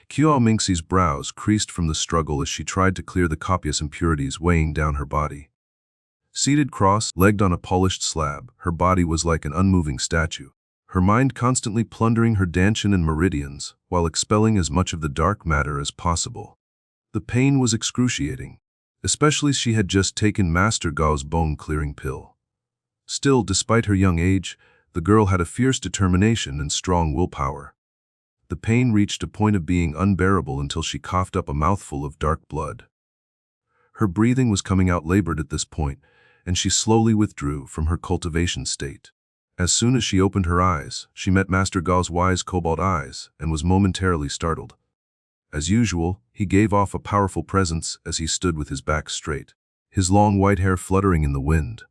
Qiao Mingxi's brows creased from the struggle as she tried to clear the copious impurities weighing down her body. Seated cross-legged on a polished slab, her body was like an unmoving statue, her mind constantly plundering her dantian and meridians while expelling as much of the dark matter as possible. The pain was excruciating, especially as she had just taken Master Gao's bone-clearing pill. Still, despite her young age, the girl had a fierce determination and strong willpower. The pain reached a point of being unbearable until she coughed up a mouthful of dark blood. Her breathing was coming out labored at this point, and she slowly withdrew from her cultivation state. As soon as she opened her eyes, she met Master Gao's wise cobalt eyes and was momentarily startled. As usual, he gave off a powerful presence as he stood with his back straight, his long white hair fluttering in the wind.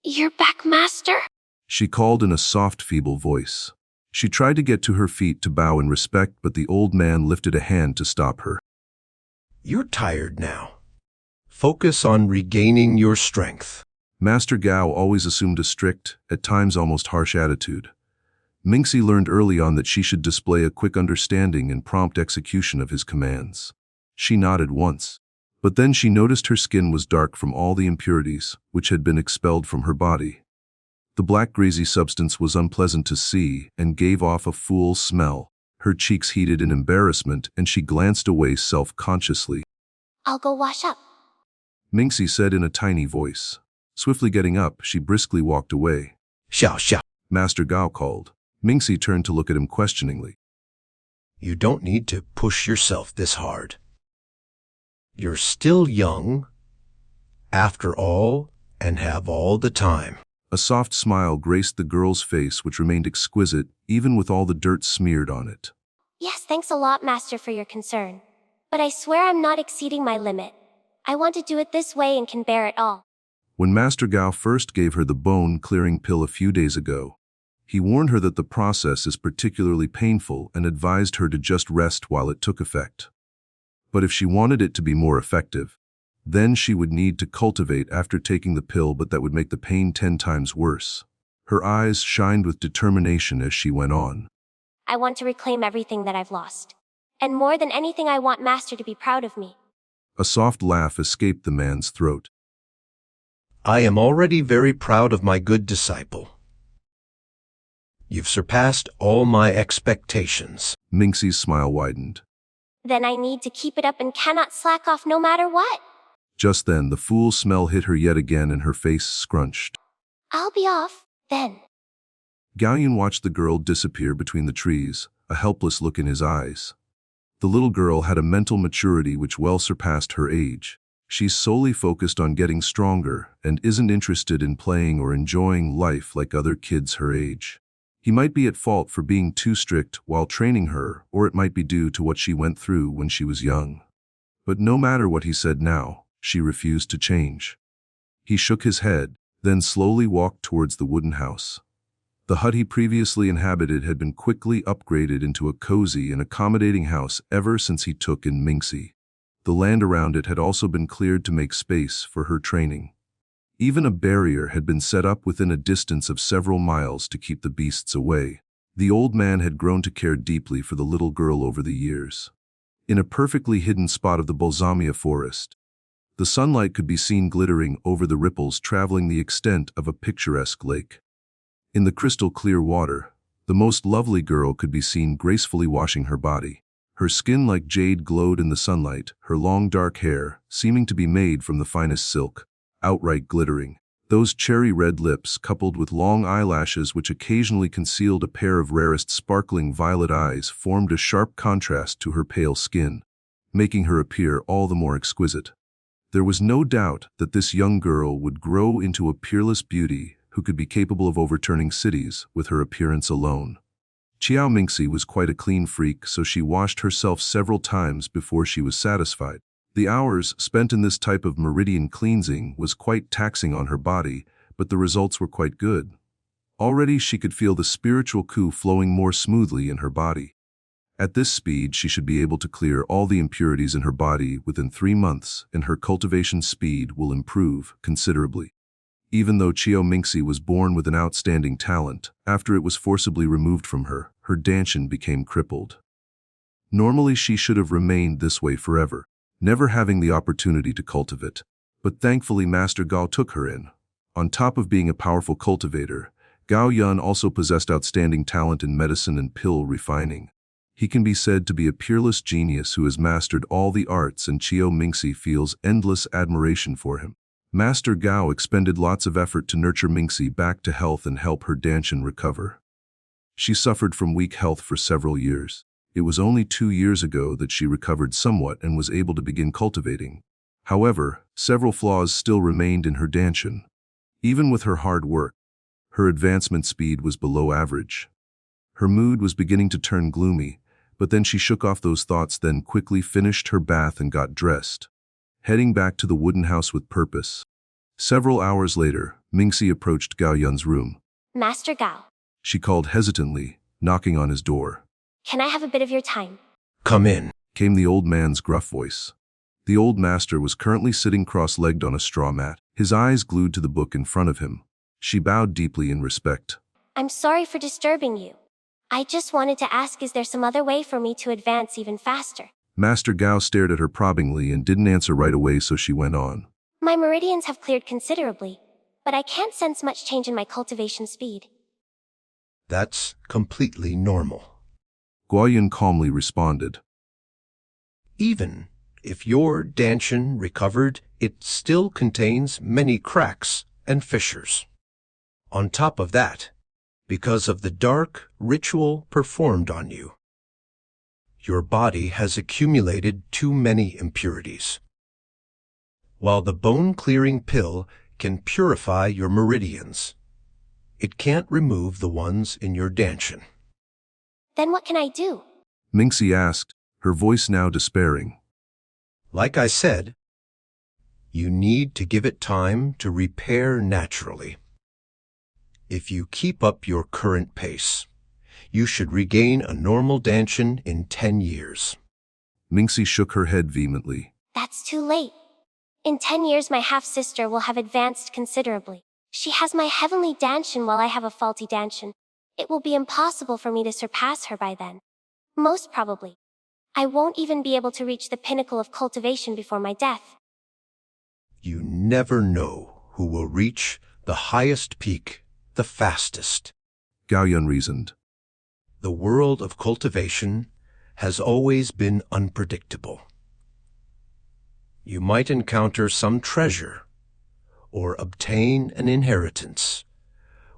"You're back, Master?" She called in a soft, feeble voice. She tried to get to her feet to bow in respect, but the old man lifted a hand to stop her. "You're tired now. Focus on regaining your strength." Master Gao always assumed a strict, at times almost harsh attitude. Mingxi learned early on that she should display a quick understanding and prompt execution of his commands. She nodded once, but then she noticed her skin was dark from all the impurities which had been expelled from her body. The black greasy substance was unpleasant to see and gave off a foul smell. Her cheeks heated in embarrassment and she glanced away self-consciously. "I'll go wash up," Mingxi said in a tiny voice. Swiftly getting up, she briskly walked away. "Xianxia," Master Gao called. Mingxi turned to look at him questioningly. "You don't need to push yourself this hard. You're still young, after all, and have all the time." A soft smile graced the girl's face, which remained exquisite, even with all the dirt smeared on it. "Yes, thanks a lot, Master, for your concern. But I swear I'm not exceeding my limit. I want to do it this way and can bear it all." When Master Gao first gave her the bone-clearing pill a few days ago, he warned her that the process is particularly painful and advised her to just rest while it took effect. But if she wanted it to be more effective, then she would need to cultivate after taking the pill, but that would make the pain 10 times worse. Her eyes shined with determination as she went on. "I want to reclaim everything that I've lost. And more than anything, I want Master to be proud of me." A soft laugh escaped the man's throat. "I am already very proud of my good disciple. You've surpassed all my expectations." Mingxi's smile widened. "Then I need to keep it up and cannot slack off no matter what." Just then, the foul smell hit her yet again and her face scrunched. "I'll be off, then." Gaoyun watched the girl disappear between the trees, a helpless look in his eyes. The little girl had a mental maturity which well surpassed her age. She's solely focused on getting stronger and isn't interested in playing or enjoying life like other kids her age. He might be at fault for being too strict while training her, or it might be due to what she went through when she was young. But no matter what he said now, she refused to change. He shook his head, then slowly walked towards the wooden house. The hut he previously inhabited had been quickly upgraded into a cozy and accommodating house ever since he took in Mingxi. The land around it had also been cleared to make space for her training. Even a barrier had been set up within a distance of several miles to keep the beasts away. The old man had grown to care deeply for the little girl over the years. In a perfectly hidden spot of the Balsamia forest, the sunlight could be seen glittering over the ripples traveling the extent of a picturesque lake. In the crystal-clear water, the most lovely girl could be seen gracefully washing her body. Her skin like jade glowed in the sunlight, her long dark hair, seeming to be made from the finest silk, outright glittering. Those cherry-red lips, coupled with long eyelashes which occasionally concealed a pair of rarest sparkling violet eyes, formed a sharp contrast to her pale skin, making her appear all the more exquisite. There was no doubt that this young girl would grow into a peerless beauty who could be capable of overturning cities with her appearance alone. Qiao Mingxi was quite a clean freak, so she washed herself several times before she was satisfied. The hours spent in this type of meridian cleansing was quite taxing on her body, but the results were quite good. Already she could feel the spiritual qi flowing more smoothly in her body. At this speed, she should be able to clear all the impurities in her body within 3 months, and her cultivation speed will improve considerably. Even though Qiao Mingxi was born with an outstanding talent, after it was forcibly removed from her, her dantian became crippled. Normally she should have remained this way forever, never having the opportunity to cultivate. But thankfully Master Gao took her in. On top of being a powerful cultivator, Gao Yun also possessed outstanding talent in medicine and pill refining. He can be said to be a peerless genius who has mastered all the arts, and Qiao Mingxi feels endless admiration for him. Master Gao expended lots of effort to nurture Mingxi back to health and help her Danshan recover. She suffered from weak health for several years. It was only 2 years ago that she recovered somewhat and was able to begin cultivating. However, several flaws still remained in her Danshan. Even with her hard work, her advancement speed was below average. Her mood was beginning to turn gloomy, but then she shook off those thoughts, then quickly finished her bath and got dressed, heading back to the wooden house with purpose. Several hours later, Mingxi approached Gao Yun's room. Master Gao, She called hesitantly, knocking on his door. can I have a bit of your time? Come in. Came the old man's gruff voice. The old master was currently sitting cross-legged on a straw mat, his eyes glued to the book in front of him. She bowed deeply in respect. I'm sorry for disturbing you. I just wanted to ask, is there some other way for me to advance even faster? Master Gao stared at her probingly and didn't answer right away, so she went on. My meridians have cleared considerably, but I can't sense much change in my cultivation speed. That's completely normal. Guoyun calmly responded. Even if your Danshan recovered, it still contains many cracks and fissures. On top of that, because of the dark ritual performed on you, your body has accumulated too many impurities. While the bone-clearing pill can purify your meridians, it can't remove the ones in your Danshan. Then what can I do? Mingxi asked, her voice now despairing. Like I said, you need to give it time to repair naturally. If you keep up your current pace, you should regain a normal Danshan in 10 years. Mingxi shook her head vehemently. That's too late. In 10 years my half-sister will have advanced considerably. She has my heavenly Danshan while I have a faulty Danshan. It will be impossible for me to surpass her by then. Most probably. I won't even be able to reach the pinnacle of cultivation before my death. You never know who will reach the highest peak the fastest. Gao Yun reasoned. The world of cultivation has always been unpredictable. You might encounter some treasure or obtain an inheritance,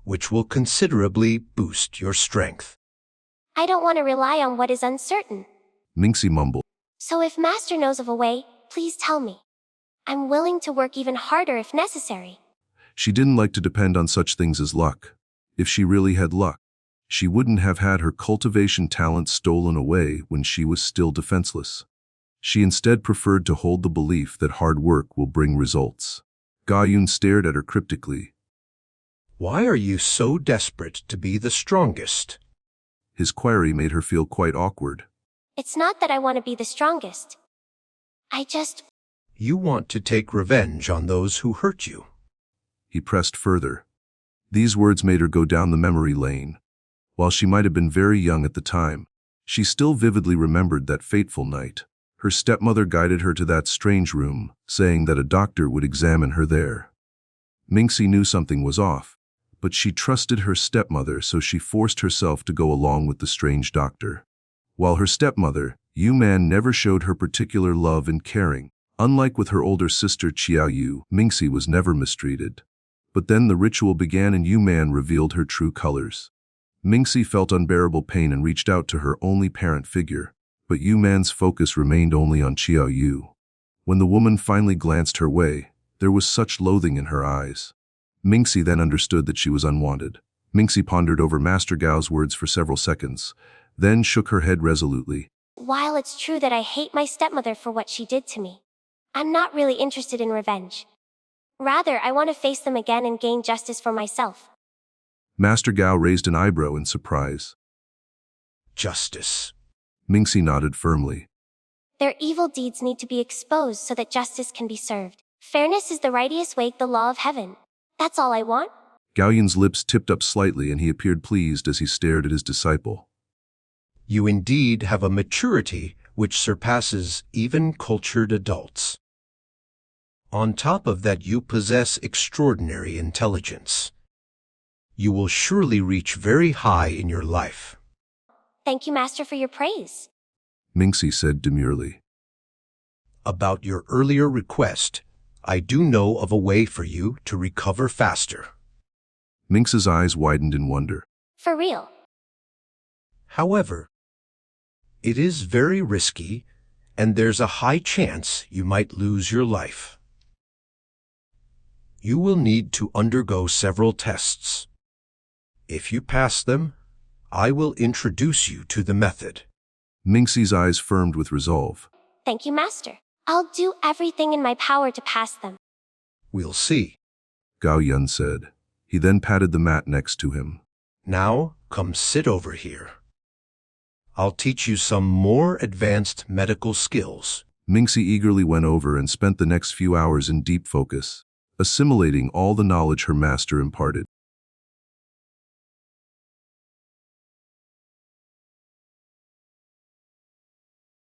which will considerably boost your strength. I don't want to rely on what is uncertain. Mingxi mumbled. So if Master knows of a way, please tell me. I'm willing to work even harder if necessary. She didn't like to depend on such things as luck. If she really had luck, she wouldn't have had her cultivation talent stolen away when she was still defenseless. She instead preferred to hold the belief that hard work will bring results. Gao Yun stared at her cryptically. Why are you so desperate to be the strongest? His query made her feel quite awkward. It's not that I want to be the strongest. You want to take revenge on those who hurt you. He pressed further. These words made her go down the memory lane. While she might have been very young at the time, she still vividly remembered that fateful night. Her stepmother guided her to that strange room, saying that a doctor would examine her there. Mingxi knew something was off, but she trusted her stepmother, so she forced herself to go along with the strange doctor. While her stepmother, Yu Man, never showed her particular love and caring, unlike with her older sister Qiao Yu, Mingxi was never mistreated. But then the ritual began and Yu Man revealed her true colors. Mingxi felt unbearable pain and reached out to her only parent figure, but Yu Man's focus remained only on Qiao Yu. When the woman finally glanced her way, there was such loathing in her eyes. Mingxi then understood that she was unwanted. Mingxi pondered over Master Gao's words for several seconds, then shook her head resolutely. While it's true that I hate my stepmother for what she did to me, I'm not really interested in revenge. Rather, I want to face them again and gain justice for myself. Master Gao raised an eyebrow in surprise. Justice. Mingxi nodded firmly. Their evil deeds need to be exposed so that justice can be served. Fairness is the righteous way, the law of heaven. That's all I want. Gao Yun's lips tipped up slightly and he appeared pleased as he stared at his disciple. You indeed have a maturity which surpasses even cultured adults. On top of that, you possess extraordinary intelligence. You will surely reach very high in your life. Thank you, Master, for your praise. Mingxi said demurely. About your earlier request, I do know of a way for you to recover faster. Mingxi's eyes widened in wonder. For real. However, it is very risky, and there's a high chance you might lose your life. You will need to undergo several tests. If you pass them, I will introduce you to the method. Mingxi's eyes firmed with resolve. Thank you, Master. I'll do everything in my power to pass them. We'll see. Gao Yun said. He then patted the mat next to him. Now, come sit over here. I'll teach you some more advanced medical skills. Mingxi eagerly went over and spent the next few hours in deep focus, assimilating all the knowledge her master imparted.